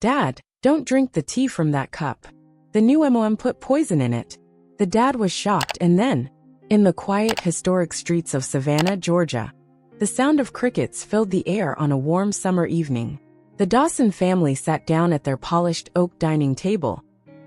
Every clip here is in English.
"Dad, don't drink the tea from that cup. The new MOM put poison in it." The dad was shocked, and then, in the quiet, historic streets of Savannah, Georgia, the sound of crickets filled the air on a warm summer evening. The Dawson family sat down at their polished oak dining table,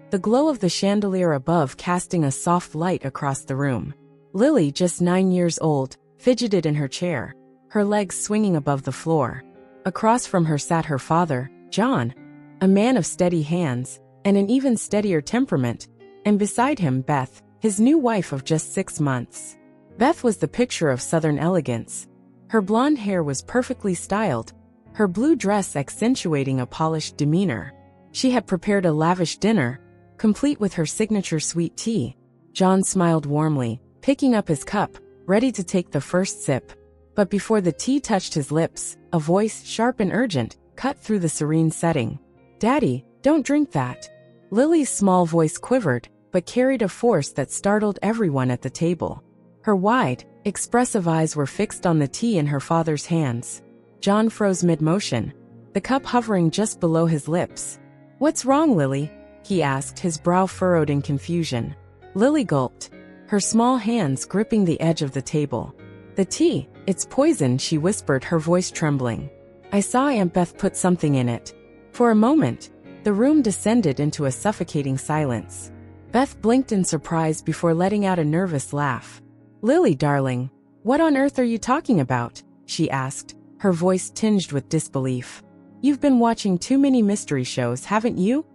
the glow of the chandelier above casting a soft light across the room. Lily, just 9 years old, fidgeted in her chair, her legs swinging above the floor. Across from her sat her father, John, a man of steady hands and an even steadier temperament, and beside him Beth, his new wife of just 6 months. Beth was the picture of Southern elegance. Her blonde hair was perfectly styled, her blue dress accentuating a polished demeanor. She had prepared a lavish dinner, complete with her signature sweet tea. John smiled warmly, picking up his cup, ready to take the first sip. But before the tea touched his lips, a voice, sharp and urgent, cut through the serene setting. "Daddy, don't drink that." Lily's small voice quivered, but carried a force that startled everyone at the table. Her wide, expressive eyes were fixed on the tea in her father's hands. John froze mid-motion, the cup hovering just below his lips. "What's wrong, Lily?" he asked, his brow furrowed in confusion. Lily gulped, her small hands gripping the edge of the table. "The tea, it's poison," she whispered, her voice trembling. "I saw Aunt Beth put something in it." For a moment, the room descended into a suffocating silence. Beth blinked in surprise before letting out a nervous laugh. "Lily, darling, what on earth are you talking about?" she asked, her voice tinged with disbelief. "You've been watching too many mystery shows, haven't you?"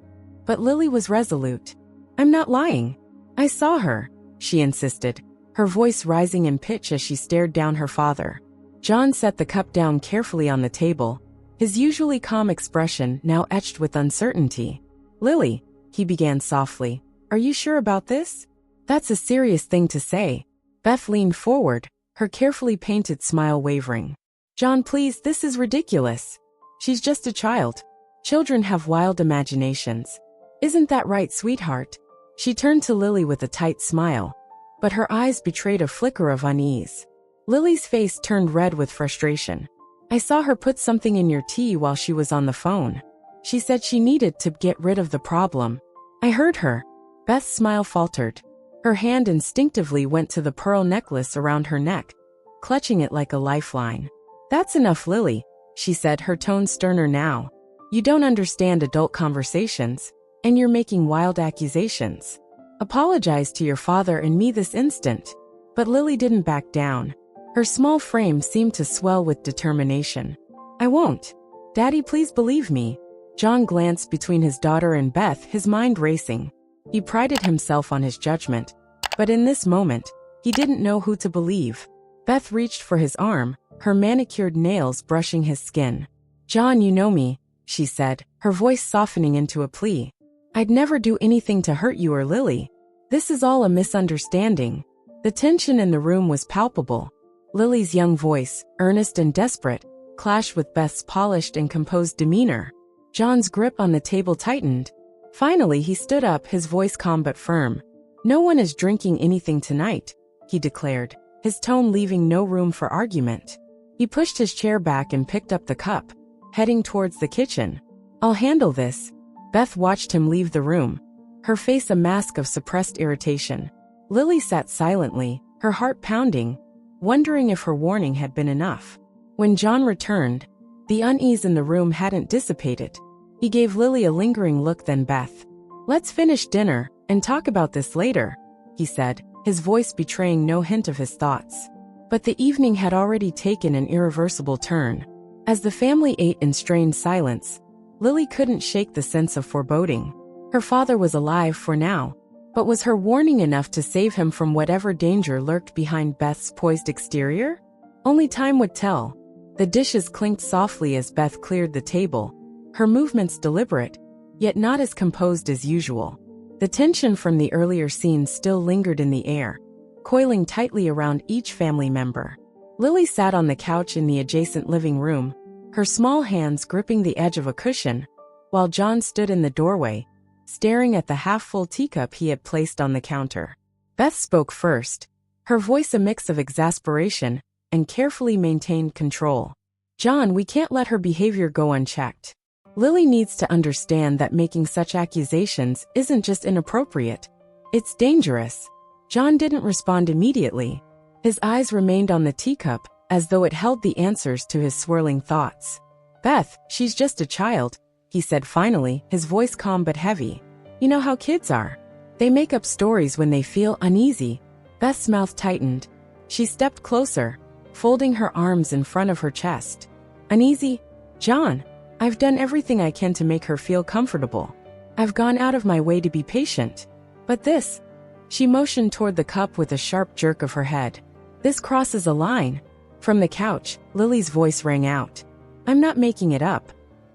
But Lily was resolute. "I'm not lying. I saw her," she insisted, her voice rising in pitch as she stared down her father. John set the cup down carefully on the table, his usually calm expression now etched with uncertainty. "Lily," he began softly, "are you sure about this? That's a serious thing to say." Beth leaned forward, her carefully painted smile wavering. "John, please, this is ridiculous. She's just a child. Children have wild imaginations. Isn't that right, sweetheart?" She turned to Lily with a tight smile, but her eyes betrayed a flicker of unease. Lily's face turned red with frustration. "I saw her put something in your tea while she was on the phone. She said she needed to get rid of the problem." "I heard her." Beth's smile faltered. Her hand instinctively went to the pearl necklace around her neck, clutching it like a lifeline. "That's enough, Lily," she said, her tone sterner now. "You don't understand adult conversations, and you're making wild accusations. Apologize to your father and me this instant." But Lily didn't back down. Her small frame seemed to swell with determination. "I won't. Daddy, please believe me." John glanced between his daughter and Beth, his mind racing. He prided himself on his judgment, but in this moment, he didn't know who to believe. Beth reached for his arm, her manicured nails brushing his skin. "John, you know me," she said, her voice softening into a plea. "I'd never do anything to hurt you or Lily. This is all a misunderstanding." The tension in the room was palpable. Lily's young voice, earnest and desperate, clashed with Beth's polished and composed demeanor. John's grip on the table tightened. Finally, he stood up, his voice calm but firm. "No one is drinking anything tonight," he declared, his tone leaving no room for argument. He pushed his chair back and picked up the cup, heading towards the kitchen. "I'll handle this." Beth watched him leave the room, her face a mask of suppressed irritation. Lily sat silently, her heart pounding, wondering if her warning had been enough. When John returned, the unease in the room hadn't dissipated. He gave Lily a lingering look, then Beth. "Let's finish dinner and talk about this later," he said, his voice betraying no hint of his thoughts. But the evening had already taken an irreversible turn. As the family ate in strained silence, Lily couldn't shake the sense of foreboding. Her father was alive for now, but was her warning enough to save him from whatever danger lurked behind Beth's poised exterior? Only time would tell. The dishes clinked softly as Beth cleared the table, her movements deliberate, yet not as composed as usual. The tension from the earlier scene still lingered in the air, coiling tightly around each family member. Lily sat on the couch in the adjacent living room, her small hands gripping the edge of a cushion, while John stood in the doorway, staring at the half-full teacup he had placed on the counter. Beth spoke first, her voice a mix of exasperation and carefully maintained control. "John, we can't let her behavior go unchecked. Lily needs to understand that making such accusations isn't just inappropriate. It's dangerous. John didn't respond immediately. His eyes remained on the teacup, as though it held the answers to his swirling thoughts. Beth, she's just a child, he said finally, his voice calm but heavy. You know how kids are. They make up stories when they feel uneasy. Beth's mouth tightened. She stepped closer, folding her arms in front of her chest. Uneasy? John, I've done everything I can to make her feel comfortable. I've gone out of my way to be patient. But this... She motioned toward the cup with a sharp jerk of her head. This crosses a line. From the couch, Lily's voice rang out. I'm not making it up.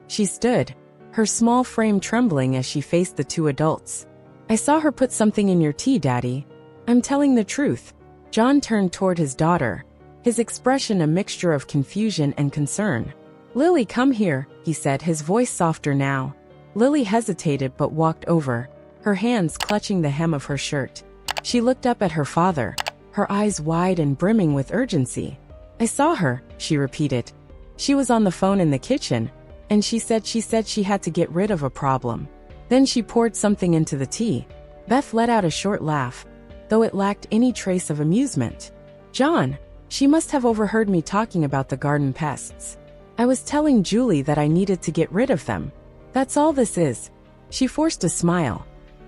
She stood, her small frame trembling as she faced the two adults. I saw her put something in your tea, Daddy. I'm telling the truth. John turned toward his daughter, his expression a mixture of confusion and concern. Lily, come here, he said, his voice softer now. Lily hesitated but walked over, her hands clutching the hem of her shirt. She looked up at her father, her eyes wide and brimming with urgency. I saw her, she repeated. She was on the phone in the kitchen, and she said she had to get rid of a problem. Then she poured something into the tea. Beth let out a short laugh, though it lacked any trace of amusement. John, she must have overheard me talking about the garden pests. I was telling Julie that I needed to get rid of them. That's all this is. She forced a smile,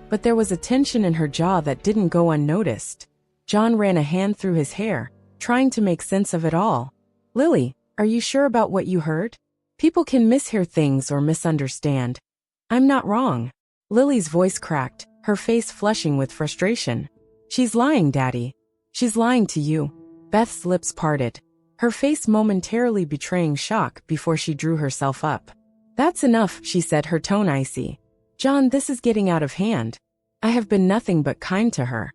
but there was a tension in her jaw that didn't go unnoticed. John ran a hand through his hair, trying to make sense of it all. Lily, are you sure about what you heard? People can mishear things or misunderstand. I'm not wrong. Lily's voice cracked, her face flushing with frustration. She's lying, Daddy. She's lying to you. Beth's lips parted, her face momentarily betraying shock before she drew herself up. That's enough, she said, her tone icy. John, this is getting out of hand. I have been nothing but kind to her.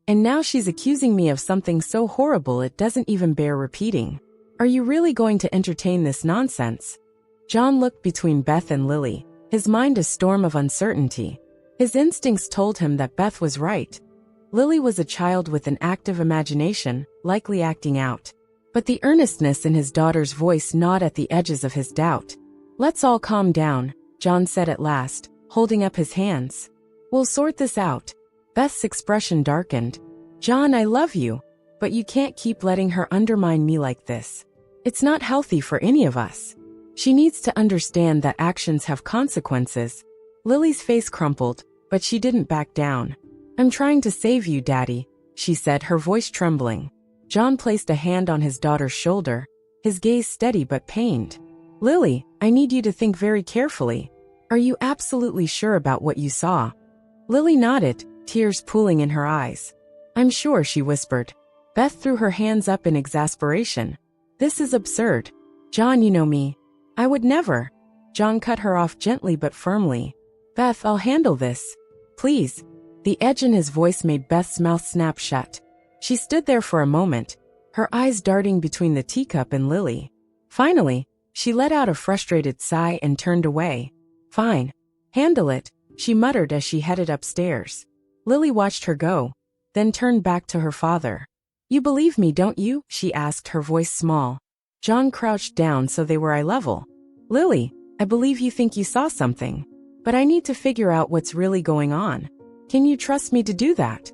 And now she's accusing me of something so horrible it doesn't even bear repeating. Are you really going to entertain this nonsense? John looked between Beth and Lily, his mind a storm of uncertainty. His instincts told him that Beth was right. Lily was a child with an active imagination, likely acting out. But the earnestness in his daughter's voice gnawed at the edges of his doubt. Let's all calm down, John said at last, holding up his hands. We'll sort this out. Beth's expression darkened. John, I love you, but you can't keep letting her undermine me like this. It's not healthy for any of us. She needs to understand that actions have consequences. Lily's face crumpled, but she didn't back down. I'm trying to save you, Daddy, she said, her voice trembling. John placed a hand on his daughter's shoulder, his gaze steady but pained. Lily, I need you to think very carefully. Are you absolutely sure about what you saw? Lily nodded, tears pooling in her eyes. I'm sure, she whispered. Beth threw her hands up in exasperation. This is absurd. John, you know me. I would never. John cut her off gently but firmly. Beth, I'll handle this. Please. The edge in his voice made Beth's mouth snap shut. She stood there for a moment, her eyes darting between the teacup and Lily. Finally, she let out a frustrated sigh and turned away. Fine. Handle it, she muttered as she headed upstairs. Lily watched her go, then turned back to her father. You believe me, don't you? She asked, her voice small. John crouched down so they were eye level. Lily, I believe you think you saw something, but I need to figure out what's really going on. Can you trust me to do that?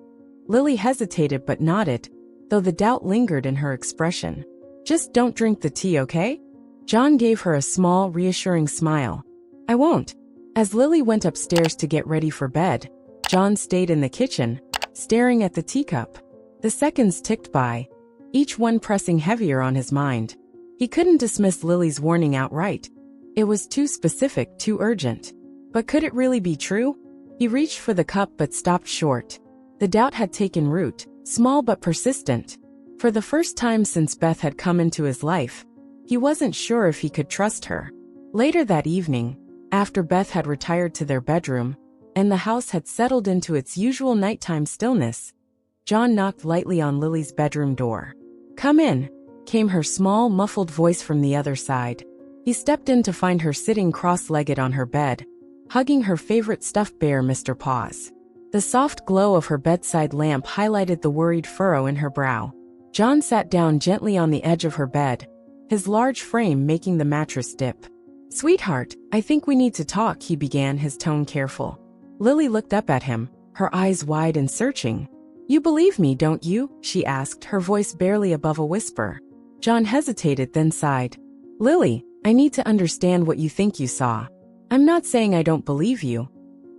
Lily hesitated but nodded, though the doubt lingered in her expression. Just don't drink the tea, okay? John gave her a small, reassuring smile. I won't. As Lily went upstairs to get ready for bed, John stayed in the kitchen, staring at the teacup. The seconds ticked by, each one pressing heavier on his mind. He couldn't dismiss Lily's warning outright. It was too specific, too urgent. But could it really be true? He reached for the cup but stopped short. The doubt had taken root, small but persistent. For the first time since Beth had come into his life, he wasn't sure if he could trust her. Later that evening, after Beth had retired to their bedroom, and the house had settled into its usual nighttime stillness, John knocked lightly on Lily's bedroom door. Come in, came her small, muffled voice from the other side. He stepped in to find her sitting cross-legged on her bed, hugging her favorite stuffed bear, Mr. Paws. The soft glow of her bedside lamp highlighted the worried furrow in her brow. John sat down gently on the edge of her bed, his large frame making the mattress dip. Sweetheart, I think we need to talk, he began, his tone careful. Lily looked up at him, her eyes wide and searching. You believe me, don't you? She asked, her voice barely above a whisper. John hesitated, then sighed. Lily, I need to understand what you think you saw. I'm not saying I don't believe you.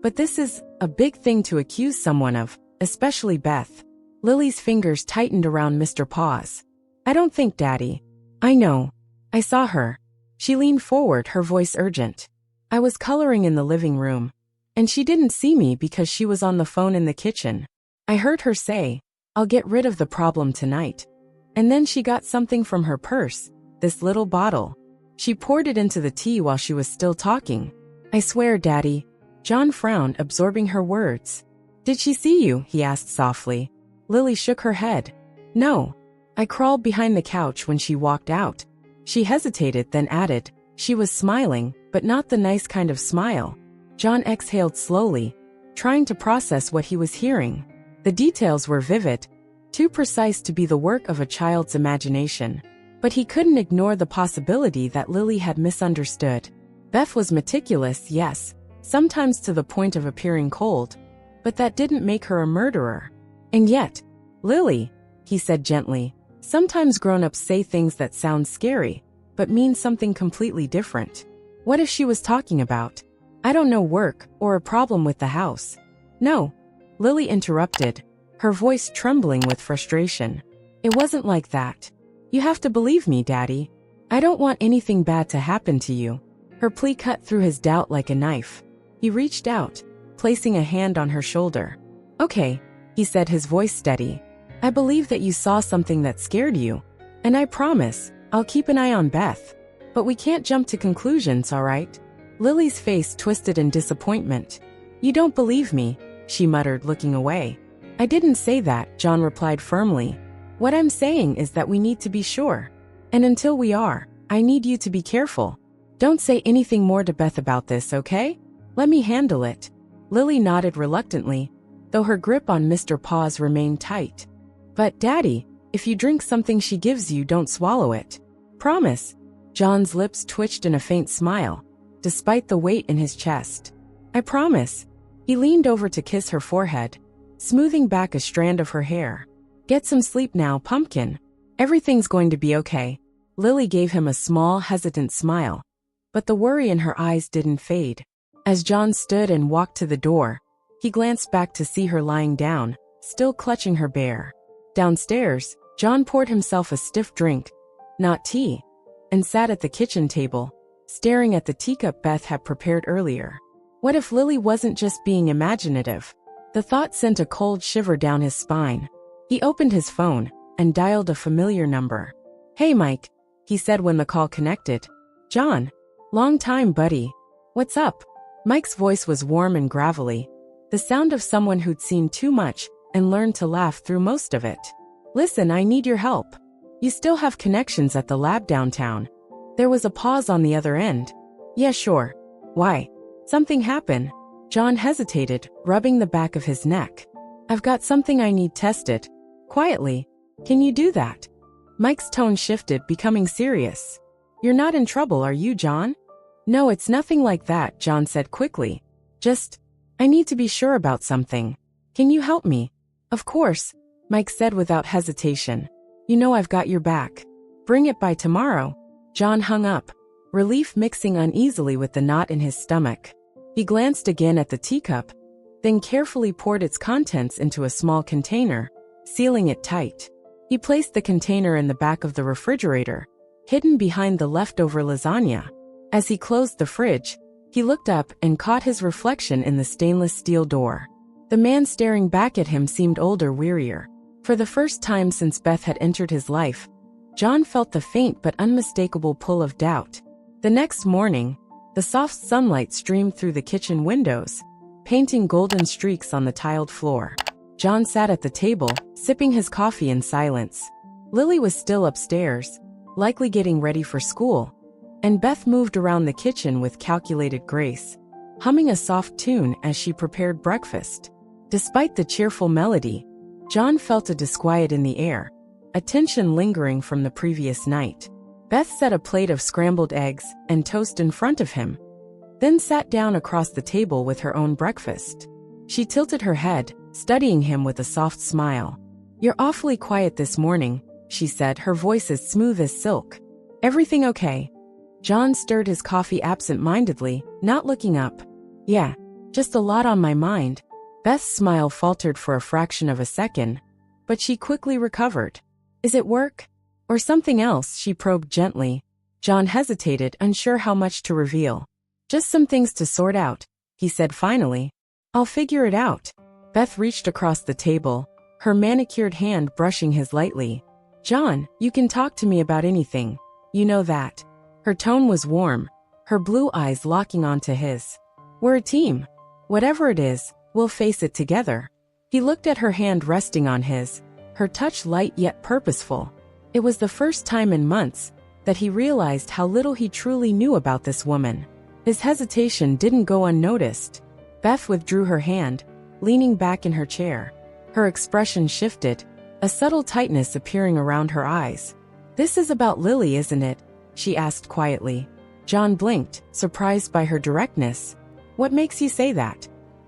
But this is a big thing to accuse someone of, especially Beth. Lily's fingers tightened around Mr. Paws. I don't think, Daddy. I know. I saw her. She leaned forward, her voice urgent. I was coloring in the living room. And she didn't see me because she was on the phone in the kitchen. I heard her say, I'll get rid of the problem tonight. And then she got something from her purse, this little bottle. She poured it into the tea while she was still talking. I swear, Daddy. John frowned, absorbing her words. Did she see you? He asked softly. Lily shook her head. No. I crawled behind the couch when she walked out. She hesitated, then added, she was smiling, but not the nice kind of smile. John exhaled slowly, trying to process what he was hearing. The details were vivid, too precise to be the work of a child's imagination. But he couldn't ignore the possibility that Lily had misunderstood. Beth was meticulous, yes, sometimes to the point of appearing cold, but that didn't make her a murderer. And yet, Lily, he said gently, sometimes grown-ups say things that sound scary, but mean something completely different. What if she was talking about? I don't know, work, or a problem with the house. No, Lily interrupted, her voice trembling with frustration. It wasn't like that. You have to believe me, Daddy. I don't want anything bad to happen to you. Her plea cut through his doubt like a knife. He reached out, placing a hand on her shoulder. Okay, he said, his voice steady. I believe that you saw something that scared you. And I promise, I'll keep an eye on Beth. But we can't jump to conclusions, all right? Lily's face twisted in disappointment. You don't believe me, she muttered, looking away. I didn't say that, John replied firmly. What I'm saying is that we need to be sure. And until we are, I need you to be careful. Don't say anything more to Beth about this, okay? Let me handle it. Lily nodded reluctantly, though her grip on Mr. Paws remained tight. But, Daddy, if you drink something she gives you, don't swallow it. Promise. John's lips twitched in a faint smile, despite the weight in his chest. I promise. He leaned over to kiss her forehead, smoothing back a strand of her hair. Get some sleep now, pumpkin. Everything's going to be okay. Lily gave him a small, hesitant smile, but the worry in her eyes didn't fade. As John stood and walked to the door, he glanced back to see her lying down, still clutching her bear. Downstairs, John poured himself a stiff drink, not tea, and sat at the kitchen table, staring at the teacup Beth had prepared earlier. What if Lily wasn't just being imaginative? The thought sent a cold shiver down his spine. He opened his phone and dialed a familiar number. Hey, Mike, he said when the call connected. John. Long time, buddy. What's up? Mike's voice was warm and gravelly, the sound of someone who'd seen too much and learned to laugh through most of it. Listen, I need your help. You still have connections at the lab downtown. There was a pause on the other end. Yeah, sure. Why? Something happened. John hesitated, rubbing the back of his neck. I've got something I need tested. Quietly. Can you do that? Mike's tone shifted, becoming serious. You're not in trouble, are you, John? No, it's nothing like that, John said quickly. Just, I need to be sure about something. Can you help me? Of course, Mike said without hesitation. You know I've got your back. Bring it by tomorrow. John hung up, relief mixing uneasily with the knot in his stomach. He glanced again at the teacup, then carefully poured its contents into a small container, sealing it tight. He placed the container in the back of the refrigerator, hidden behind the leftover lasagna. As he closed the fridge, he looked up and caught his reflection in the stainless steel door. The man staring back at him seemed older, wearier. For the first time since Beth had entered his life, John felt the faint but unmistakable pull of doubt. The next morning, the soft sunlight streamed through the kitchen windows, painting golden streaks on the tiled floor. John sat at the table, sipping his coffee in silence. Lily was still upstairs, likely getting ready for school, and Beth moved around the kitchen with calculated grace, humming a soft tune as she prepared breakfast. Despite the cheerful melody, John felt a disquiet in the air, a tension lingering from the previous night. Beth set a plate of scrambled eggs and toast in front of him, then sat down across the table with her own breakfast. She tilted her head, studying him with a soft smile. "You're awfully quiet this morning," she said, her voice as smooth as silk. "Everything okay?" John stirred his coffee absent-mindedly, not looking up. "Yeah, just a lot on my mind." Beth's smile faltered for a fraction of a second, but she quickly recovered. "Is it work? Or something else?" she probed gently. John hesitated, unsure how much to reveal. "Just some things to sort out," he said finally. "I'll figure it out." Beth reached across the table, her manicured hand brushing his lightly. "John, you can talk to me about anything. You know that." Her tone was warm, her blue eyes locking onto his. "We're a team. Whatever it is, we'll face it together." He looked at her hand resting on his, her touch light yet purposeful. It was the first time in months that he realized how little he truly knew about this woman. His hesitation didn't go unnoticed. Beth withdrew her hand, leaning back in her chair. Her expression shifted, a subtle tightness appearing around her eyes. "This is about Lily, isn't it?" she asked quietly. John blinked, surprised by her directness. "What makes you say that?"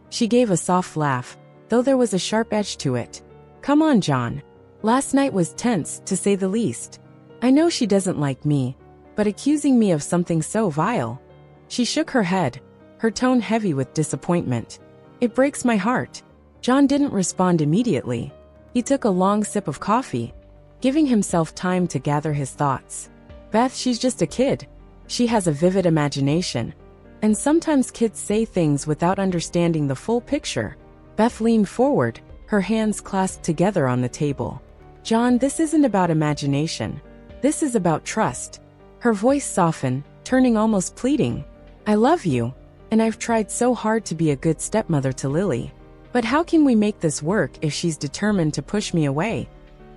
She gave a soft laugh, though there was a sharp edge to it. "Come on, John. Last night was tense, to say the least. I know she doesn't like me, but accusing me of something so vile." She shook her head, her tone heavy with disappointment. "It breaks my heart." John didn't respond immediately. He took a long sip of coffee, giving himself time to gather his thoughts. "Beth, she's just a kid. She has a vivid imagination. And sometimes kids say things without understanding the full picture." Beth leaned forward, her hands clasped together on the table. "John, this isn't about imagination. This is about trust." Her voice softened, turning almost pleading. "I love you, and I've tried so hard to be a good stepmother to Lily. But how can we make this work if she's determined to push me away?"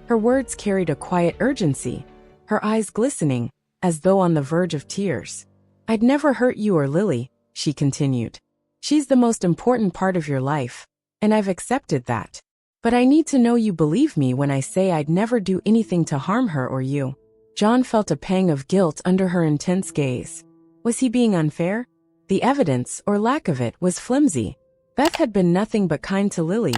Her words carried a quiet urgency, her eyes glistening, as though on the verge of tears. "I'd never hurt you or Lily," she continued. "She's the most important part of your life, and I've accepted that. But I need to know you believe me when I say I'd never do anything to harm her or you." John felt a pang of guilt under her intense gaze. Was he being unfair? The evidence, or lack of it, was flimsy. Beth had been nothing but kind to Lily,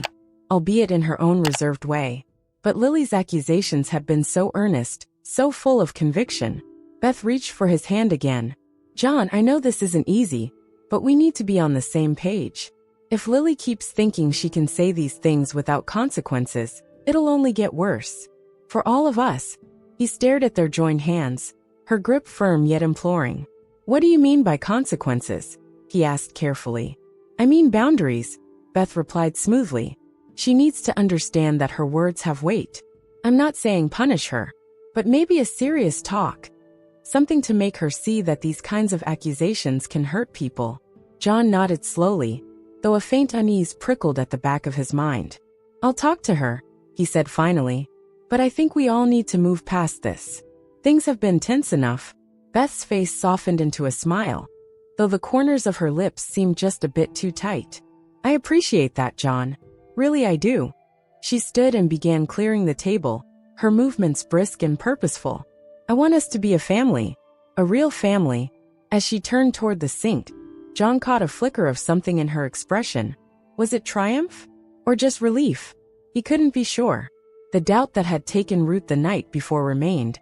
albeit in her own reserved way. But Lily's accusations had been so earnest, so full of conviction. Beth reached for his hand again. "John, I know this isn't easy, but we need to be on the same page. If Lily keeps thinking she can say these things without consequences, it'll only get worse. For all of us." He stared at their joined hands, her grip firm yet imploring. "What do you mean by consequences?" he asked carefully. "I mean boundaries," Beth replied smoothly. "She needs to understand that her words have weight. I'm not saying punish her, but maybe a serious talk. Something to make her see that these kinds of accusations can hurt people." John nodded slowly, though a faint unease prickled at the back of his mind. "I'll talk to her," he said finally. "But I think we all need to move past this. Things have been tense enough." Beth's face softened into a smile, though the corners of her lips seemed just a bit too tight. "I appreciate that, John. Really, I do." She stood and began clearing the table, her movements brisk and purposeful. "I want us to be a family. A real family." As she turned toward the sink, John caught a flicker of something in her expression. Was it triumph? Or just relief? He couldn't be sure. The doubt that had taken root the night before remained,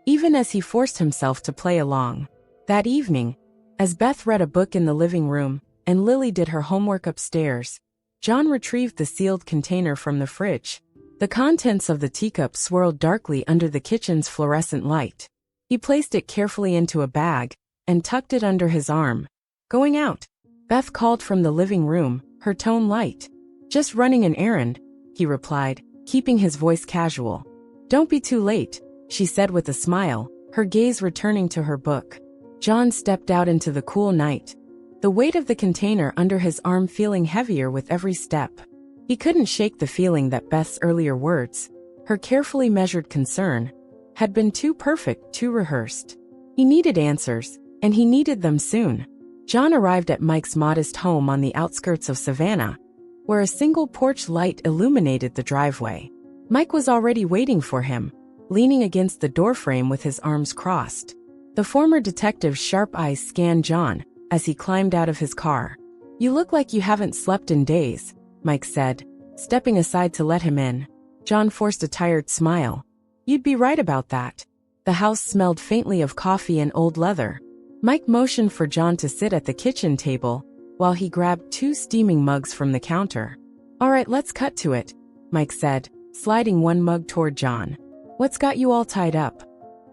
even as he forced himself to play along. That evening, as Beth read a book in the living room, and Lily did her homework upstairs, John retrieved the sealed container from the fridge. The contents of the teacup swirled darkly under the kitchen's fluorescent light. He placed it carefully into a bag, and tucked it under his arm. "Going out?" Beth called from the living room, her tone light. "Just running an errand," he replied, keeping his voice casual. "Don't be too late," she said with a smile, her gaze returning to her book. John stepped out into the cool night, the weight of the container under his arm feeling heavier with every step. He couldn't shake the feeling that Beth's earlier words, her carefully measured concern, had been too perfect, too rehearsed. He needed answers, and he needed them soon. John arrived at Mike's modest home on the outskirts of Savannah, where a single porch light illuminated the driveway. Mike was already waiting for him, leaning against the doorframe with his arms crossed. The former detective's sharp eyes scanned John as he climbed out of his car. "You look like you haven't slept in days," Mike said, stepping aside to let him in. John forced a tired smile. "You'd be right about that." The house smelled faintly of coffee and old leather. Mike motioned for John to sit at the kitchen table while he grabbed 2 steaming mugs from the counter. "All right, let's cut to it," Mike said, sliding one mug toward John. "What's got you all tied up?"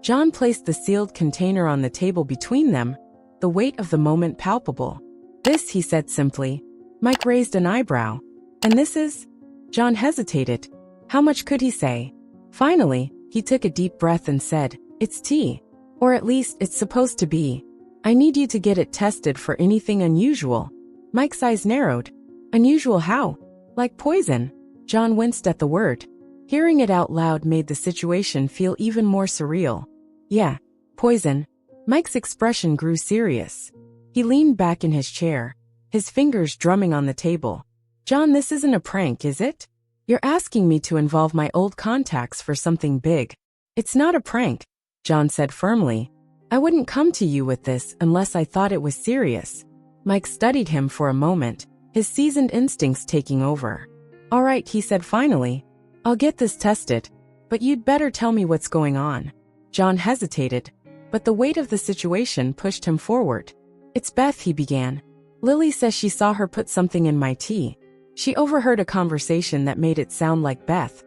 John placed the sealed container on the table between them, the weight of the moment palpable. "This," he said simply. Mike raised an eyebrow. "And this is?" John hesitated. How much could he say? Finally, he took a deep breath and said, "It's tea. Or at least, it's supposed to be. I need you to get it tested for anything unusual." Mike's eyes narrowed. "Unusual how? Like poison?" John winced at the word. Hearing it out loud made the situation feel even more surreal. "Yeah, poison." Mike's expression grew serious. He leaned back in his chair, his fingers drumming on the table. "John, this isn't a prank, is it? You're asking me to involve my old contacts for something big." "It's not a prank," John said firmly. "I wouldn't come to you with this unless I thought it was serious." Mike studied him for a moment, his seasoned instincts taking over. "All right," he said finally. "I'll get this tested, but you'd better tell me what's going on." John hesitated, but the weight of the situation pushed him forward. "It's Beth," he began. "Lily says she saw her put something in my tea. She overheard a conversation that made it sound like Beth.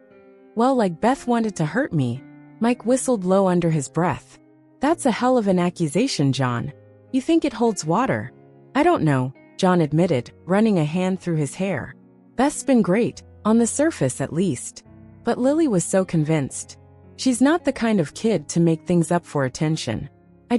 Well, like Beth wanted to hurt me." Mike whistled low under his breath. "That's a hell of an accusation, John. You think it holds water?" "I don't know," John admitted, running a hand through his hair. "Beth's been great, on the surface at least. But Lily was so convinced. She's not the kind of kid to make things up for attention. I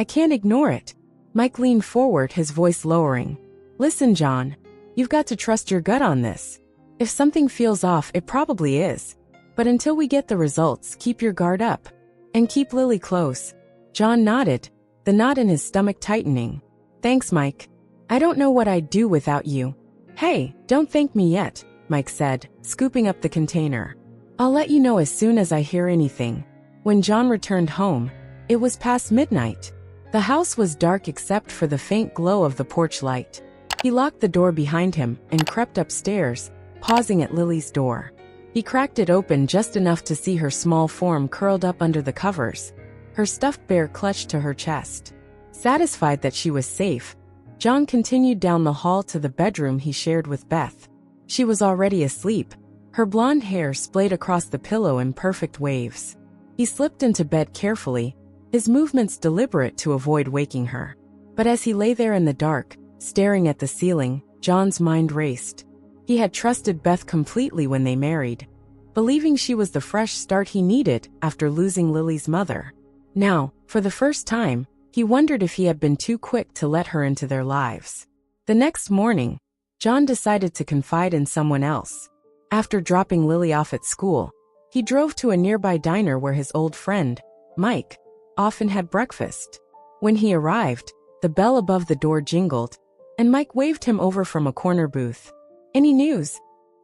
can't ignore it." Mike leaned forward, his voice lowering. "Listen, John. You've got to trust your gut on this. If something feels off, it probably is. But until we get the results, keep your guard up. And keep Lily close." John nodded, the knot in his stomach tightening. "Thanks, Mike. I don't know what I'd do without you." "Hey, don't thank me yet," Mike said, scooping up the container. "I'll let you know as soon as I hear anything." When John returned home, it was past midnight. The house was dark except for the faint glow of the porch light. He locked the door behind him and crept upstairs, pausing at Lily's door. He cracked it open just enough to see her small form curled up under the covers, her stuffed bear clutched to her chest. Satisfied that she was safe, John continued down the hall to the bedroom he shared with Beth. She was already asleep, her blonde hair splayed across the pillow in perfect waves. He slipped into bed carefully, his movements deliberate to avoid waking her. But as he lay there in the dark, staring at the ceiling, John's mind raced. He had trusted Beth completely when they married, believing she was the fresh start he needed after losing Lily's mother. Now, for the first time, he wondered if he had been too quick to let her into their lives. The next morning, John decided to confide in someone else. After dropping Lily off at school, he drove to a nearby diner where his old friend, Mike, often had breakfast. When he arrived, the bell above the door jingled, and Mike waved him over from a corner booth. "Any news?"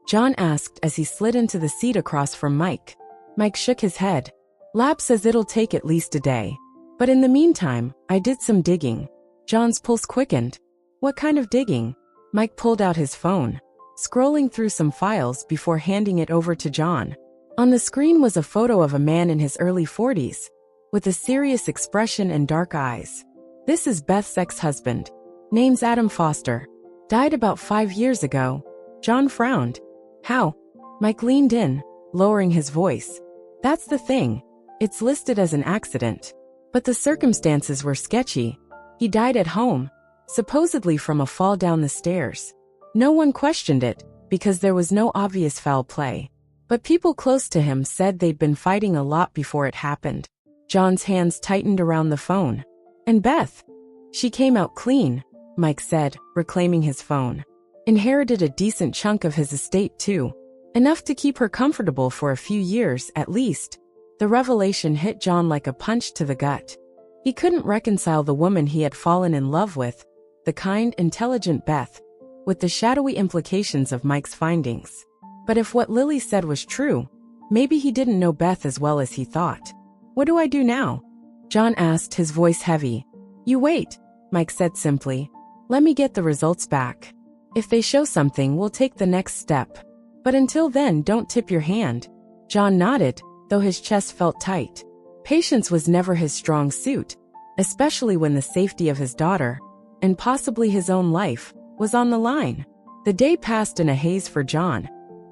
John asked as he slid into the seat across from Mike. Mike shook his head. "Lab says it'll take at least a day. But in the meantime, I did some digging." John's pulse quickened. "What kind of digging?" Mike pulled out his phone, scrolling through some files before handing it over to John. On the screen was a photo of a man in his early 40s, with a serious expression and dark eyes. "This is Beth's ex-husband. Name's Adam Foster. Died about 5 years ago." John frowned. "How?" Mike leaned in, lowering his voice. "That's the thing. It's listed as an accident. But the circumstances were sketchy. He died at home, supposedly from a fall down the stairs. No one questioned it, because there was no obvious foul play. But people close to him said they'd been fighting a lot before it happened." John's hands tightened around the phone. "And Beth? She came out clean," Mike said, reclaiming his phone. "Inherited a decent chunk of his estate too. Enough to keep her comfortable for a few years at least." The revelation hit John like a punch to the gut. He couldn't reconcile the woman he had fallen in love with, the kind, intelligent Beth, with the shadowy implications of Mike's findings. But if what Lily said was true, Maybe he didn't know Beth as well as he thought. What do I do now? John asked, his voice heavy. You wait, Mike said simply. Let me get the results back. If they show something, we'll take the next step. But until then, don't tip your hand. John nodded, though his chest felt tight. Patience was never his strong suit, especially when the safety of his daughter, and possibly his own life, was on the line. The day passed in a haze for John,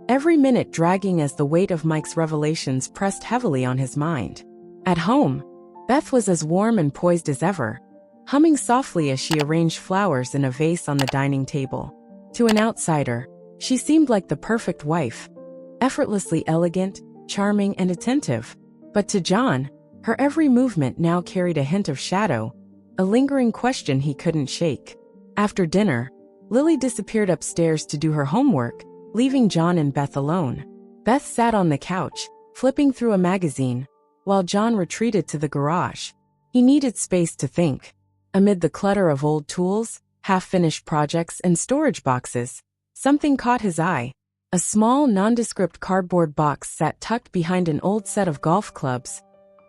every minute dragging as the weight of Mike's revelations pressed heavily on his mind. At home, Beth was as warm and poised as ever, humming softly as she arranged flowers in a vase on the dining table. To an outsider, she seemed like the perfect wife, effortlessly elegant, charming, and attentive. But to John, her every movement now carried a hint of shadow, a lingering question he couldn't shake. After dinner, Lily disappeared upstairs to do her homework, leaving John and Beth alone. Beth sat on the couch, flipping through a magazine, while John retreated to the garage. He needed space to think. Amid the clutter of old tools, half-finished projects, and storage boxes, something caught his eye. A small, nondescript cardboard box sat tucked behind an old set of golf clubs,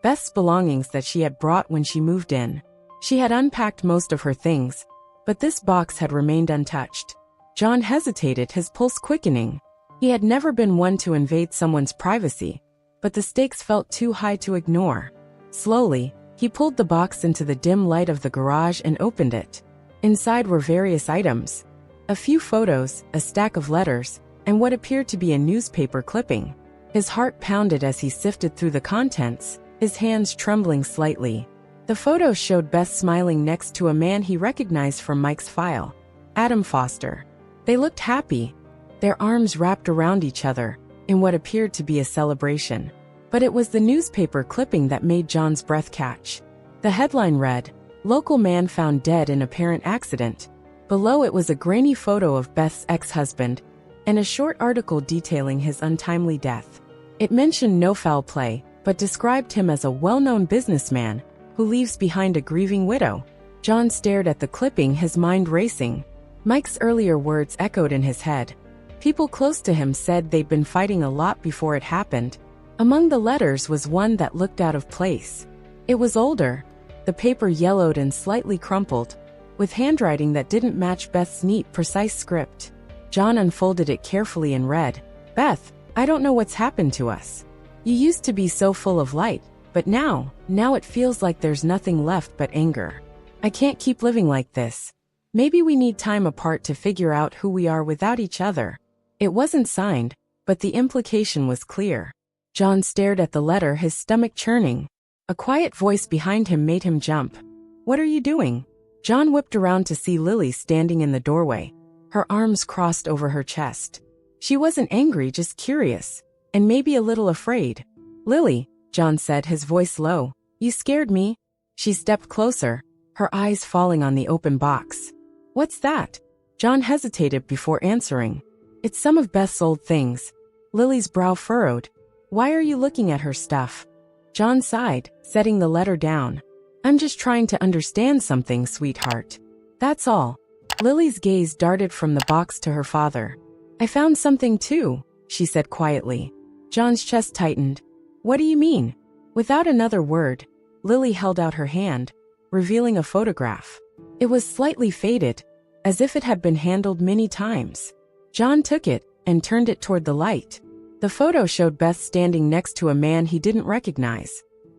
Beth's belongings that she had brought when she moved in. She had unpacked most of her things, but this box had remained untouched. John hesitated, his pulse quickening. He had never been one to invade someone's privacy, but the stakes felt too high to ignore. Slowly, he pulled the box into the dim light of the garage and opened it. Inside were various items. A few photos, a stack of letters, and what appeared to be a newspaper clipping. His heart pounded as he sifted through the contents, his hands trembling slightly. The photos showed Beth smiling next to a man he recognized from Mike's file, Adam Foster. They looked happy, their arms wrapped around each other, in what appeared to be a celebration. But it was the newspaper clipping that made John's breath catch. The headline read, "Local man found dead in apparent accident." Below it was a grainy photo of Beth's ex-husband, and a short article detailing his untimely death. It mentioned no foul play, but described him as a well-known businessman who leaves behind a grieving widow. John stared at the clipping, his mind racing. Mike's earlier words echoed in his head. People close to him said they'd been fighting a lot before it happened. Among the letters was one that looked out of place. It was older, the paper yellowed and slightly crumpled, with handwriting that didn't match Beth's neat, precise script. John unfolded it carefully and read, "Beth, I don't know what's happened to us. You used to be so full of light, but now it feels like there's nothing left but anger. I can't keep living like this. Maybe we need time apart to figure out who we are without each other." It wasn't signed, but the implication was clear. John stared at the letter, his stomach churning. A quiet voice behind him made him jump. "What are you doing?" John whipped around to see Lily standing in the doorway, her arms crossed over her chest. She wasn't angry, just curious, and maybe a little afraid. "Lily," John said, his voice low, "you scared me." She stepped closer, her eyes falling on the open box. "What's that?" John hesitated before answering. "It's some of Beth's old things." Lily's brow furrowed. "Why are you looking at her stuff?" John sighed, setting the letter down. "I'm just trying to understand something, sweetheart. That's all." Lily's gaze darted from the box to her father. "I found something too," she said quietly. John's chest tightened. "What do you mean?" Without another word, Lily held out her hand, revealing a photograph. It was slightly faded, as if it had been handled many times. John took it and turned it toward the light. The photo showed Beth standing next to a man he didn't recognize.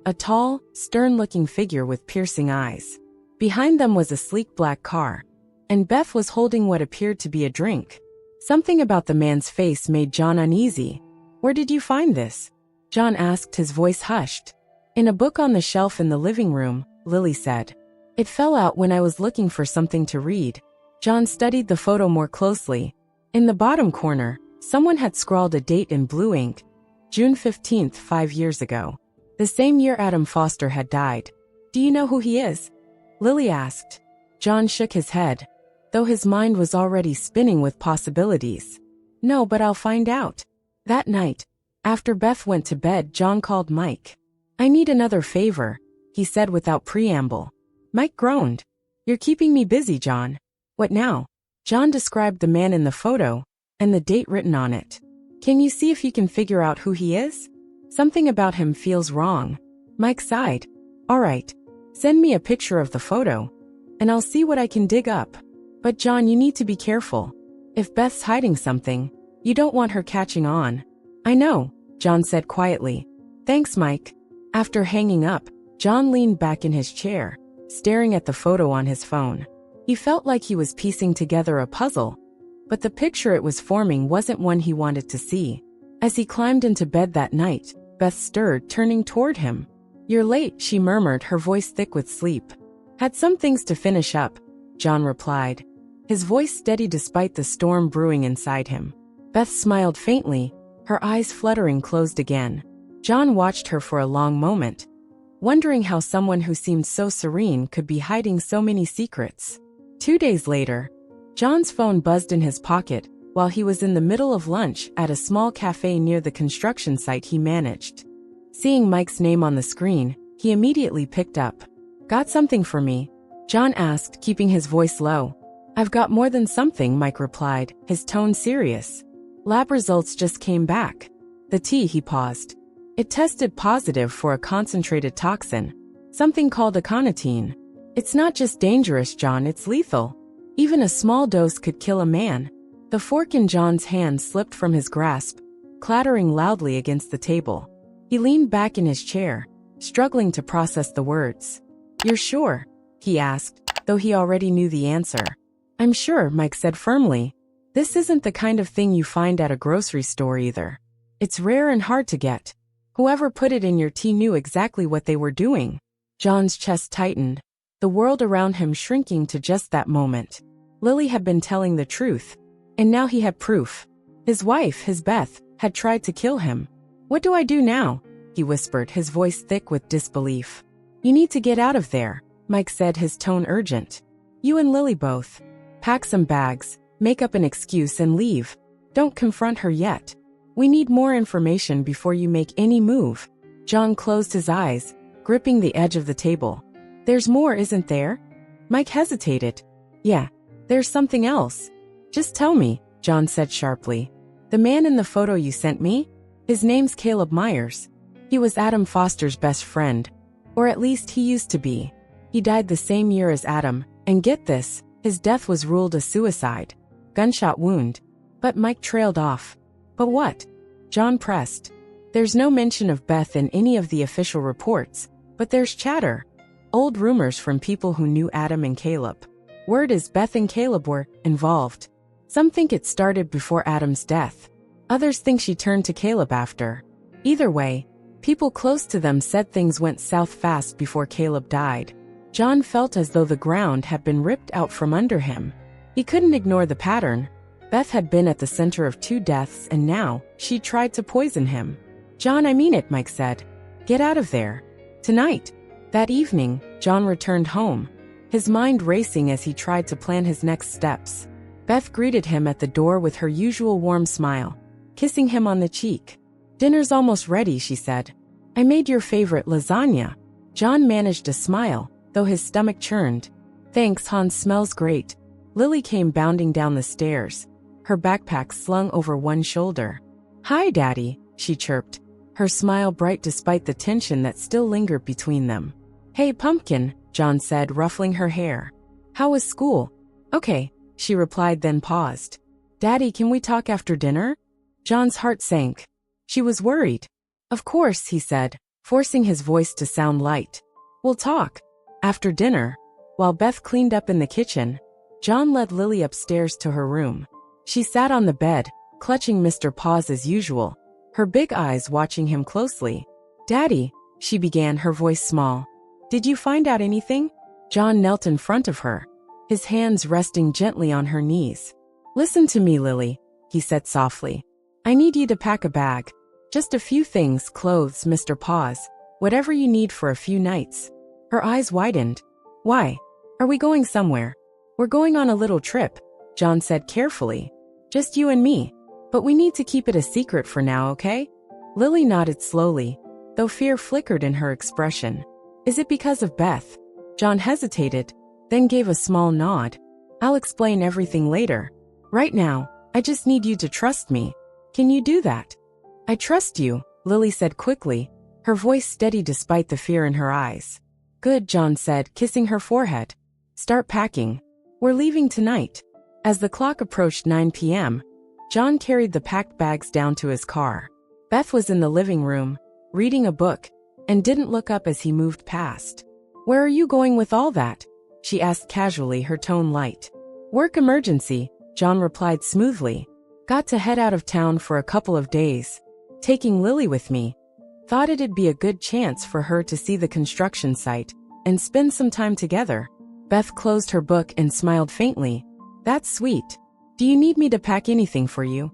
A tall, stern-looking figure with piercing eyes. Behind them was a sleek black car, and Beth was holding what appeared to be a drink. Something about the man's face made John uneasy. "Where did you find this?" John asked, his voice hushed. "In a book on the shelf in the living room," Lily said. "It fell out when I was looking for something to read." John studied the photo more closely. In the bottom corner, someone had scrawled a date in blue ink, June 15th, 5 years ago. The same year Adam Foster had died. "Do you know who he is?" Lily asked. John shook his head, though his mind was already spinning with possibilities. "No, but I'll find out." That night, after Beth went to bed, John called Mike. "I need another favor," he said without preamble. Mike groaned. "You're keeping me busy, John." "What now?" John described the man in the photo, and the date written on it. "Can you see if you can figure out who he is?" Something about him feels wrong. Mike sighed. All right. Send me a picture of the photo, and I'll see what I can dig up. But John, you need to be careful. If Beth's hiding something, you don't want her catching on. I know, John said quietly. Thanks, Mike. After hanging up, John leaned back in his chair, staring at the photo on his phone. He felt like he was piecing together a puzzle, but the picture it was forming wasn't one he wanted to see. As he climbed into bed that night, Beth stirred, turning toward him. You're late, she murmured, her voice thick with sleep. Had some things to finish up, John replied, his voice steady despite the storm brewing inside him. Beth smiled faintly, her eyes fluttering closed again. John watched her for a long moment, wondering how someone who seemed so serene could be hiding so many secrets. 2 days later, John's phone buzzed in his pocket while he was in the middle of lunch at a small cafe near the construction site he managed. Seeing Mike's name on the screen, he immediately picked up. Got something for me? John asked, keeping his voice low. I've got more than something, Mike replied, his tone serious. Lab results just came back. The tea, he paused. It tested positive for a concentrated toxin, something called aconitine. It's not just dangerous, John, it's lethal. Even a small dose could kill a man. The fork in John's hand slipped from his grasp, clattering loudly against the table. He leaned back in his chair, struggling to process the words. You're sure? He asked, though he already knew the answer. I'm sure, Mike said firmly. This isn't the kind of thing you find at a grocery store either. It's rare and hard to get. Whoever put it in your tea knew exactly what they were doing. John's chest tightened, the world around him shrinking to just that moment. Lily had been telling the truth, and now he had proof. His wife, his Beth, had tried to kill him. What do I do now? He whispered, his voice thick with disbelief. You need to get out of there, Mike said, his tone urgent. You and Lily both. Pack some bags, make up an excuse and leave. Don't confront her yet. We need more information before you make any move. John closed his eyes, gripping the edge of the table. There's more, isn't there? Mike hesitated. Yeah, there's something else. Just tell me, John said sharply. The man in the photo you sent me? His name's Caleb Myers. He was Adam Foster's best friend. Or at least he used to be. He died the same year as Adam, and get this, his death was ruled a suicide. Gunshot wound. But Mike trailed off. But what? John pressed. There's no mention of Beth in any of the official reports, but there's chatter. Old rumors from people who knew Adam and Caleb. Word is Beth and Caleb were involved. Some think it started before Adam's death. Others think she turned to Caleb after. Either way, people close to them said things went south fast before Caleb died. John felt as though the ground had been ripped out from under him. He couldn't ignore the pattern. Beth had been at the center of 2 deaths and now she tried to poison him. John, I mean it, Mike said. Get out of there. Tonight. That evening, John returned home, his mind racing as he tried to plan his next steps. Beth greeted him at the door with her usual warm smile, kissing him on the cheek. Dinner's almost ready, she said. I made your favorite lasagna. John managed a smile, though his stomach churned. Thanks, Hans, smells great. Lily came bounding down the stairs, her backpack slung over one shoulder. Hi, Daddy, she chirped, her smile bright despite the tension that still lingered between them. Hey, Pumpkin, John said, ruffling her hair. How was school? Okay, she replied, then paused. Daddy, can we talk after dinner? John's heart sank. She was worried. Of course, he said, forcing his voice to sound light. We'll talk. After dinner. While Beth cleaned up in the kitchen, John led Lily upstairs to her room. She sat on the bed, clutching Mr. Paws as usual, her big eyes watching him closely. Daddy, she began, her voice small. Did you find out anything? John knelt in front of her, his hands resting gently on her knees. Listen to me, Lily, he said softly. I need you to pack a bag. Just a few things, clothes, Mr. Paws, whatever you need for a few nights. Her eyes widened. Why? Are we going somewhere? We're going on a little trip, John said carefully. Just you and me. But we need to keep it a secret for now, okay? Lily nodded slowly, though fear flickered in her expression. Is it because of Beth? John hesitated, then gave a small nod. I'll explain everything later. Right now, I just need you to trust me. Can you do that? I trust you, Lily said quickly, her voice steady despite the fear in her eyes. Good, John said, kissing her forehead. Start packing. We're leaving tonight. As the clock approached 9 p.m., John carried the packed bags down to his car. Beth was in the living room, reading a book, and didn't look up as he moved past. Where are you going with all that? She asked casually, her tone light. Work emergency, John replied smoothly. Got to head out of town for a couple of days. Taking Lily with me. Thought it'd be a good chance for her to see the construction site and spend some time together. Beth closed her book and smiled faintly. That's sweet. Do you need me to pack anything for you?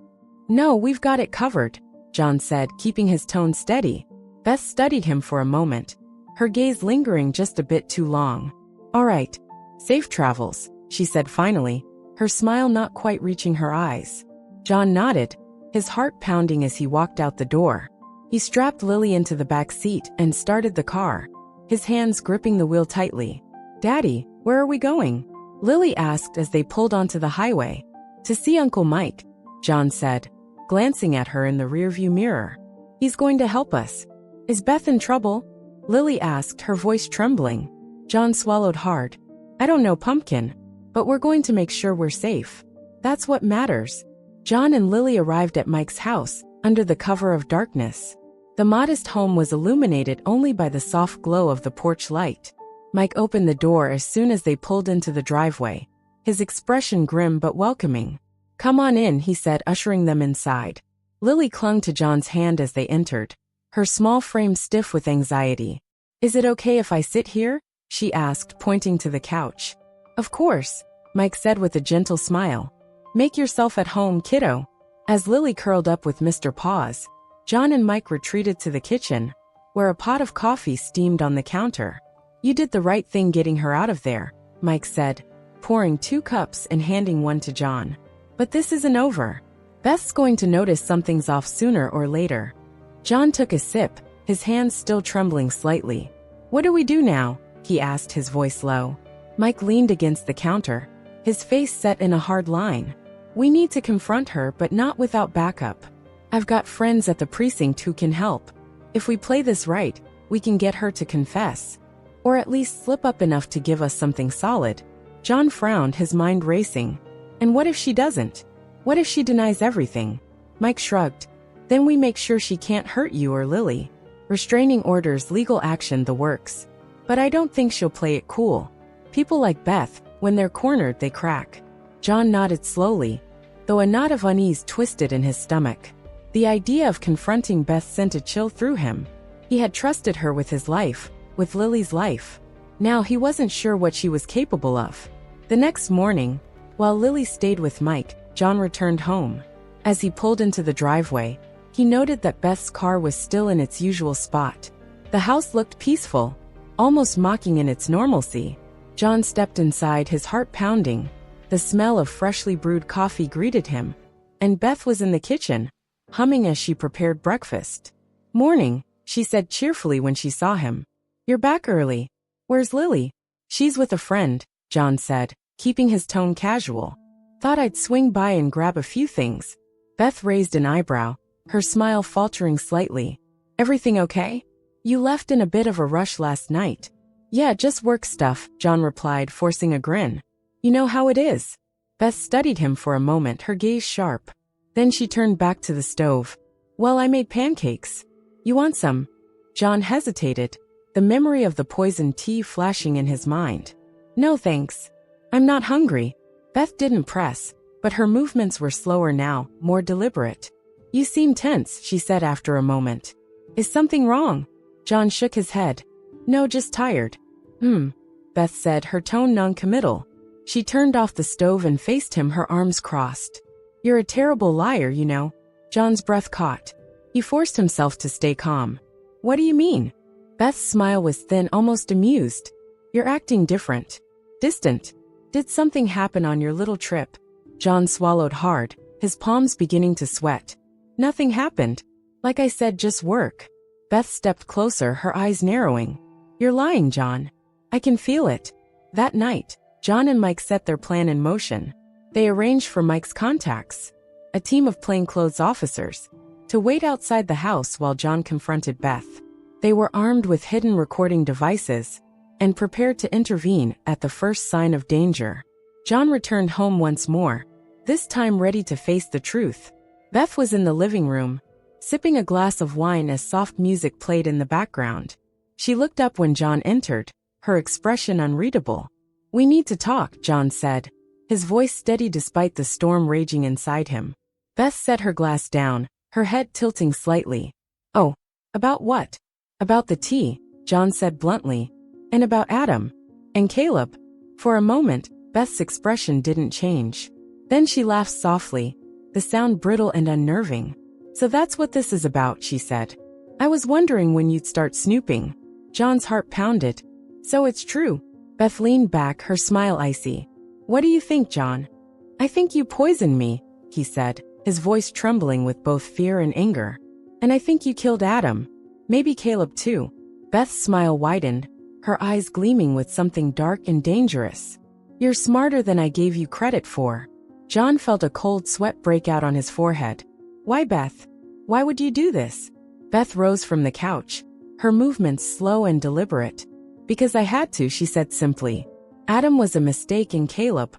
No, we've got it covered, John said, keeping his tone steady. Beth studied him for a moment, her gaze lingering just a bit too long. All right. Safe travels, she said finally, her smile not quite reaching her eyes. John nodded, his heart pounding as he walked out the door. He strapped Lily into the back seat and started the car, his hands gripping the wheel tightly. Daddy, where are we going? Lily asked as they pulled onto the highway. To see Uncle Mike, John said, glancing at her in the rearview mirror. He's going to help us. Is Beth in trouble? Lily asked, her voice trembling. John swallowed hard. I don't know, Pumpkin, but we're going to make sure we're safe. That's what matters. John and Lily arrived at Mike's house, under the cover of darkness. The modest home was illuminated only by the soft glow of the porch light. Mike opened the door as soon as they pulled into the driveway, his expression grim but welcoming. Come on in, he said, ushering them inside. Lily clung to John's hand as they entered, her small frame stiff with anxiety. Is it okay if I sit here? She asked, pointing to the couch. Of course, Mike said with a gentle smile. Make yourself at home, kiddo. As Lily curled up with Mr. Paws, John and Mike retreated to the kitchen, where a pot of coffee steamed on the counter. You did the right thing getting her out of there, Mike said, pouring 2 cups and handing one to John. But this isn't over. Beth's going to notice something's off sooner or later. John took a sip, his hands still trembling slightly. What do we do now? He asked, his voice low. Mike leaned against the counter, his face set in a hard line. We need to confront her, but not without backup. I've got friends at the precinct who can help. If we play this right, we can get her to confess. Or at least slip up enough to give us something solid. John frowned, his mind racing. And what if she doesn't? What if she denies everything? Mike shrugged. Then we make sure she can't hurt you or Lily. Restraining orders, legal action, the works. But I don't think she'll play it cool. People like Beth, when they're cornered, they crack. John nodded slowly, though a knot of unease twisted in his stomach. The idea of confronting Beth sent a chill through him. He had trusted her with his life, with Lily's life. Now he wasn't sure what she was capable of. The next morning, while Lily stayed with Mike, John returned home. As he pulled into the driveway, he noted that Beth's car was still in its usual spot. The house looked peaceful, almost mocking in its normalcy. John stepped inside, his heart pounding. The smell of freshly brewed coffee greeted him, and Beth was in the kitchen, humming as she prepared breakfast. Morning, she said cheerfully when she saw him. You're back early. Where's Lily? She's with a friend, John said, keeping his tone casual. Thought I'd swing by and grab a few things. Beth raised an eyebrow, her smile faltering slightly. Everything okay? You left in a bit of a rush last night. Yeah, just work stuff, John replied, forcing a grin. You know how it is. Beth studied him for a moment, her gaze sharp. Then she turned back to the stove. Well, I made pancakes. You want some? John hesitated, the memory of the poisoned tea flashing in his mind. No thanks. I'm not hungry. Beth didn't press, but her movements were slower now, more deliberate. You seem tense, she said after a moment. Is something wrong? John shook his head. No, just tired. Beth said, her tone non-committal. She turned off the stove and faced him, her arms crossed. You're a terrible liar, you know. John's breath caught. He forced himself to stay calm. What do you mean? Beth's smile was thin, almost amused. You're acting different. Distant. Did something happen on your little trip? John swallowed hard, his palms beginning to sweat. Nothing happened. Like I said, just work. Beth stepped closer, her eyes narrowing. You're lying, John. I can feel it. That night, John and Mike set their plan in motion. They arranged for Mike's contacts, a team of plainclothes officers. to wait outside the house while John confronted Beth. They were armed with hidden recording devices and prepared to intervene at the first sign of danger. John returned home once more, this time ready to face the truth. Beth was in the living room, sipping a glass of wine as soft music played in the background. She looked up when John entered, her expression unreadable. "We need to talk," John said, his voice steady despite the storm raging inside him. Beth set her glass down, her head tilting slightly. "Oh, about what?" "About the tea," John said bluntly. "And about Adam. And Caleb." For a moment, Beth's expression didn't change. Then she laughed softly, the sound brittle and unnerving. "So that's what this is about," she said. "I was wondering when you'd start snooping." John's heart pounded. "So it's true." Beth leaned back, her smile icy. "What do you think, John?" "I think you poisoned me," he said, his voice trembling with both fear and anger. "And I think you killed Adam. Maybe Caleb too." Beth's smile widened, her eyes gleaming with something dark and dangerous. "You're smarter than I gave you credit for." John felt a cold sweat break out on his forehead. "Why, Beth? Why would you do this?" Beth rose from the couch, her movements slow and deliberate. "Because I had to," she said simply. "Adam was a mistake and Caleb,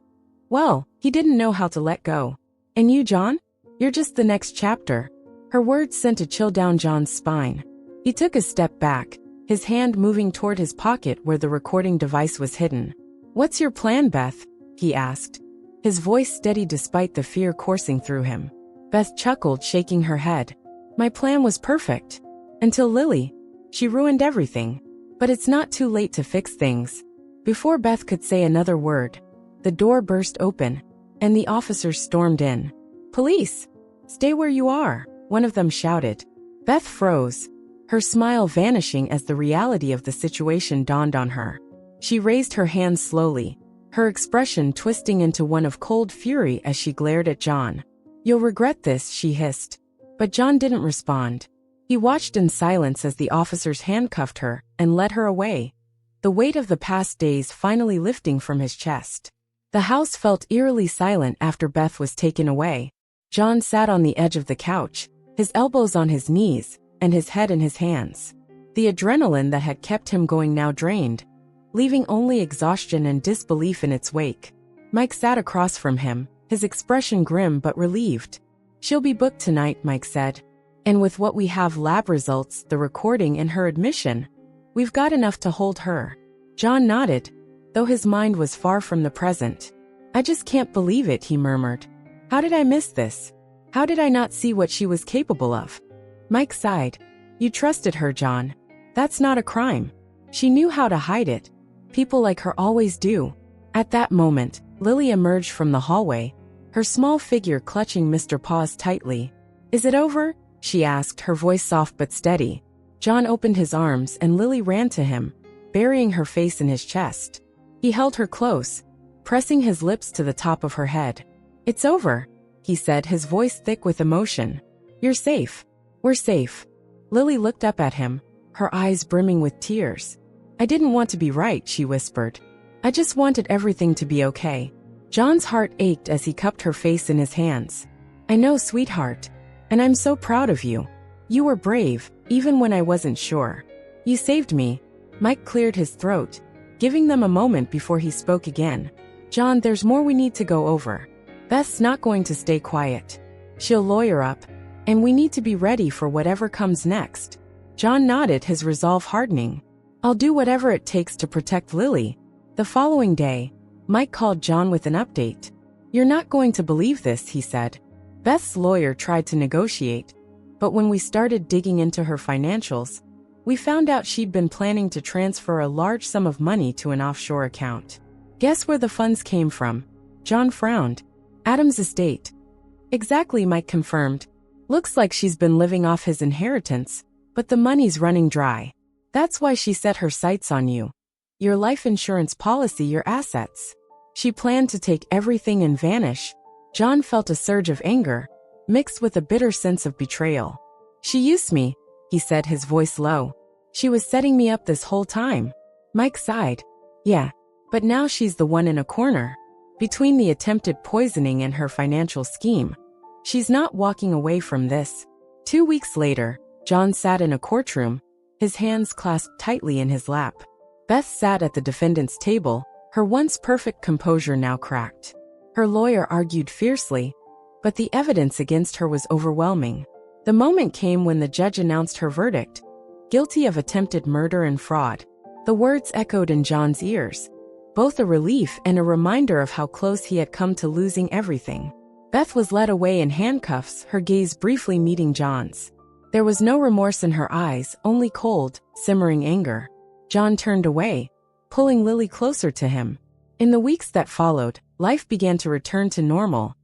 well, he didn't know how to let go. And you, John? You're just the next chapter." Her words sent a chill down John's spine. He took a step back, his hand moving toward his pocket where the recording device was hidden. "What's your plan, Beth?" he asked, his voice steady despite the fear coursing through him. Beth chuckled, shaking her head. "My plan was perfect. Until Lily. She ruined everything. But it's not too late to fix things." Before Beth could say another word, the door burst open, and the officers stormed in. "Police! Stay where you are," one of them shouted. Beth froze, her smile vanishing as the reality of the situation dawned on her. She raised her hands slowly, her expression twisting into one of cold fury as she glared at John. "You'll regret this," she hissed. But John didn't respond. He watched in silence as the officers handcuffed her and led her away, the weight of the past days finally lifting from his chest. The house felt eerily silent after Beth was taken away. John sat on the edge of the couch, his elbows on his knees, and his head in his hands. The adrenaline that had kept him going now drained, leaving only exhaustion and disbelief in its wake. Mike sat across from him, his expression grim but relieved. "She'll be booked tonight," Mike said. "And with what we have, lab results, the recording, and her admission, we've got enough to hold her." John nodded, though his mind was far from the present. "I just can't believe it," he murmured. "How did I miss this? How did I not see what she was capable of?" Mike sighed. "You trusted her, John. That's not a crime. She knew how to hide it. People like her always do." At that moment, Lily emerged from the hallway, her small figure clutching Mr. Paws tightly. "Is it over?" she asked, her voice soft but steady. John opened his arms and Lily ran to him, burying her face in his chest. He held her close, pressing his lips to the top of her head. "It's over," he said, his voice thick with emotion. "You're safe. We're safe." Lily looked up at him, her eyes brimming with tears. "I didn't want to be right," she whispered. "I just wanted everything to be okay." John's heart ached as he cupped her face in his hands. "I know, sweetheart. And I'm so proud of you. You were brave, even when I wasn't sure. You saved me." Mike cleared his throat, giving them a moment before he spoke again. "John, there's more we need to go over. Beth's not going to stay quiet. She'll lawyer up, and we need to be ready for whatever comes next." John nodded, his resolve hardening. "I'll do whatever it takes to protect Lily." The following day, Mike called John with an update. "You're not going to believe this," he said. "Beth's lawyer tried to negotiate, but when we started digging into her financials, we found out she'd been planning to transfer a large sum of money to an offshore account. Guess where the funds came from?" John frowned. "Adam's estate." "Exactly," Mike confirmed. "Looks like she's been living off his inheritance, but the money's running dry. That's why she set her sights on you. Your life insurance policy, your assets. She planned to take everything and vanish." John felt a surge of anger, mixed with a bitter sense of betrayal. "She used me," he said, his voice low. "She was setting me up this whole time." Mike sighed. "Yeah, but now she's the one in a corner. Between the attempted poisoning and her financial scheme, she's not walking away from this." 2 weeks later, John sat in a courtroom, his hands clasped tightly in his lap. Beth sat at the defendant's table, her once perfect composure now cracked. Her lawyer argued fiercely, but the evidence against her was overwhelming. The moment came when the judge announced her verdict: guilty of attempted murder and fraud. The words echoed in John's ears, both a relief and a reminder of how close he had come to losing everything. Beth was led away in handcuffs, her gaze briefly meeting John's. There was no remorse in her eyes, only cold, simmering anger. John turned away, pulling Lily closer to him. In the weeks that followed, life began to return to normal,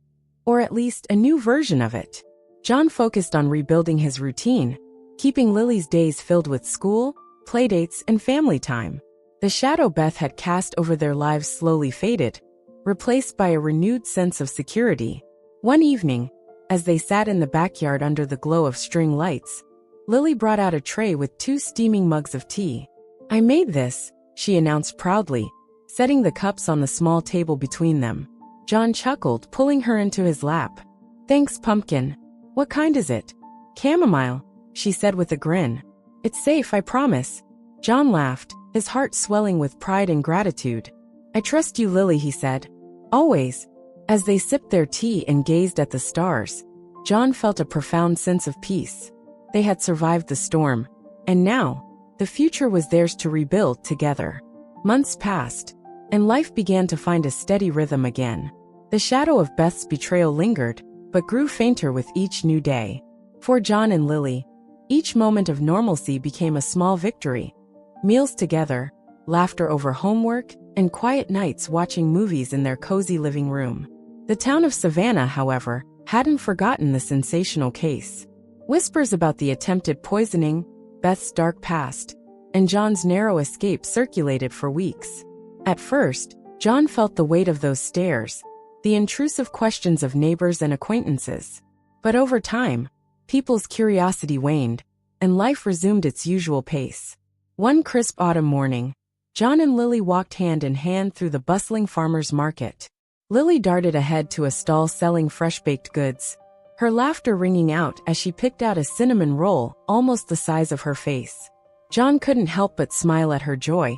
or at least a new version of it. John focused on rebuilding his routine, keeping Lily's days filled with school, playdates, and family time. The shadow Beth had cast over their lives slowly faded, replaced by a renewed sense of security. One evening, as they sat in the backyard under the glow of string lights, Lily brought out a tray with 2 steaming mugs of tea. "I made this," she announced proudly, setting the cups on the small table between them. John chuckled, pulling her into his lap. "Thanks, Pumpkin. What kind is it?" "Chamomile," she said with a grin. "It's safe, I promise." John laughed, his heart swelling with pride and gratitude. "I trust you, Lily," he said. "Always." As they sipped their tea and gazed at the stars, John felt a profound sense of peace. They had survived the storm, and now, the future was theirs to rebuild together. Months passed, and life began to find a steady rhythm again. The shadow of Beth's betrayal lingered, but grew fainter with each new day. For John and Lily, each moment of normalcy became a small victory. Meals together, laughter over homework, and quiet nights watching movies in their cozy living room. The town of Savannah, however, hadn't forgotten the sensational case. Whispers about the attempted poisoning, Beth's dark past, and John's narrow escape circulated for weeks. At first, John felt the weight of those stares, the intrusive questions of neighbors and acquaintances. But over time, people's curiosity waned, and life resumed its usual pace. One crisp autumn morning, John and Lily walked hand in hand through the bustling farmer's market. Lily darted ahead to a stall selling fresh-baked goods, her laughter ringing out as she picked out a cinnamon roll almost the size of her face. John couldn't help but smile at her joy,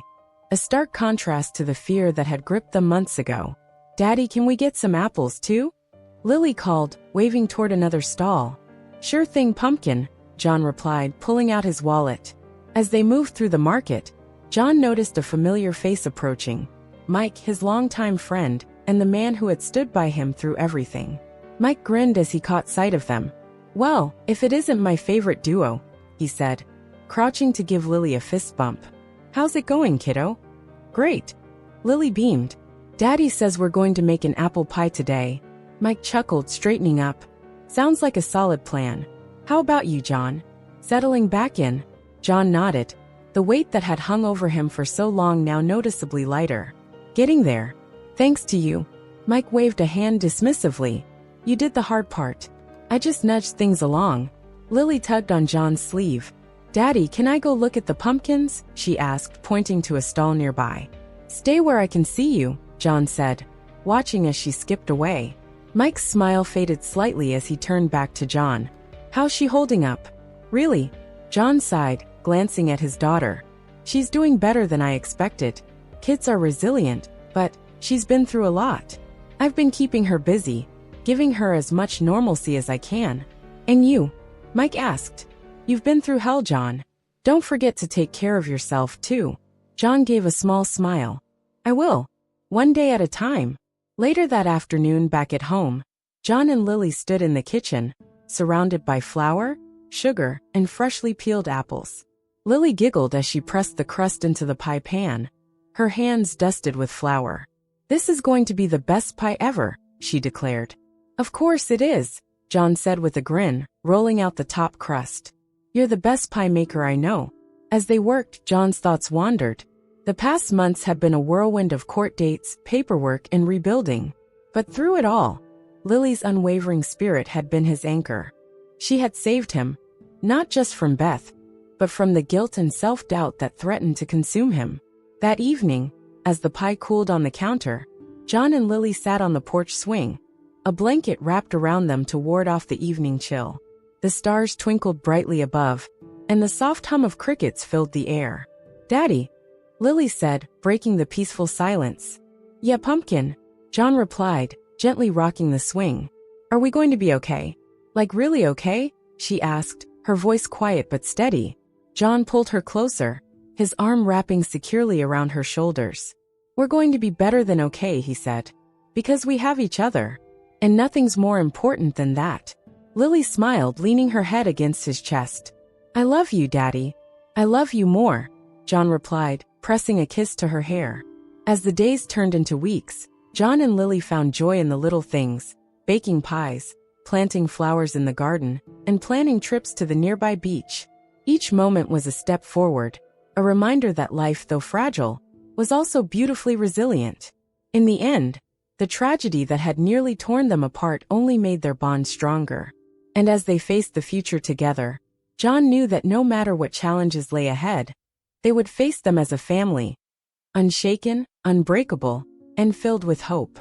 a stark contrast to the fear that had gripped them months ago. "Daddy, can we get some apples too?" Lily called, waving toward another stall. "Sure thing, Pumpkin," John replied, pulling out his wallet. As they moved through the market, John noticed a familiar face approaching: Mike, his longtime friend, and the man who had stood by him through everything. Mike grinned as he caught sight of them. "Well, if it isn't my favorite duo," he said, crouching to give Lily a fist bump. "How's it going, kiddo?" "Great." Lily beamed. "Daddy says we're going to make an apple pie today." Mike chuckled, straightening up. "Sounds like a solid plan. How about you, John?" Settling back in, John nodded, the weight that had hung over him for so long now noticeably lighter. "Getting there. Thanks to you." Mike waved a hand dismissively. "You did the hard part. I just nudged things along." Lily tugged on John's sleeve. "Daddy, can I go look at the pumpkins?" she asked, pointing to a stall nearby. "Stay where I can see you," John said, watching as she skipped away. Mike's smile faded slightly as he turned back to John. "How's she holding up?" "Really?" John sighed, glancing at his daughter. "She's doing better than I expected. Kids are resilient, but she's been through a lot. I've been keeping her busy, giving her as much normalcy as I can." "And you?" Mike asked. "You've been through hell, John. Don't forget to take care of yourself, too." John gave a small smile. "I will. One day at a time." Later that afternoon, back at home, John and Lily stood in the kitchen, surrounded by flour, sugar, and freshly peeled apples. Lily giggled as she pressed the crust into the pie pan, her hands dusted with flour. "This is going to be the best pie ever," she declared. "Of course it is," John said with a grin, rolling out the top crust. "You're the best pie maker I know." As they worked, John's thoughts wandered. The past months had been a whirlwind of court dates, paperwork, and rebuilding. But through it all, Lily's unwavering spirit had been his anchor. She had saved him, not just from Beth, but from the guilt and self-doubt that threatened to consume him. That evening, as the pie cooled on the counter, John and Lily sat on the porch swing, a blanket wrapped around them to ward off the evening chill. The stars twinkled brightly above, and the soft hum of crickets filled the air. "Daddy," Lily said, breaking the peaceful silence. "Yeah, Pumpkin," John replied, gently rocking the swing. "Are we going to be okay? Like really okay?" she asked, her voice quiet but steady. John pulled her closer, his arm wrapping securely around her shoulders. "We're going to be better than okay," he said. "Because we have each other. And nothing's more important than that." Lily smiled, leaning her head against his chest. "I love you, Daddy. I love you more," John replied, pressing a kiss to her hair. As the days turned into weeks, John and Lily found joy in the little things, baking pies, planting flowers in the garden, and planning trips to the nearby beach. Each moment was a step forward, a reminder that life, though fragile, was also beautifully resilient. In the end, the tragedy that had nearly torn them apart only made their bond stronger. And as they faced the future together, John knew that no matter what challenges lay ahead, they would face them as a family, unshaken, unbreakable, and filled with hope.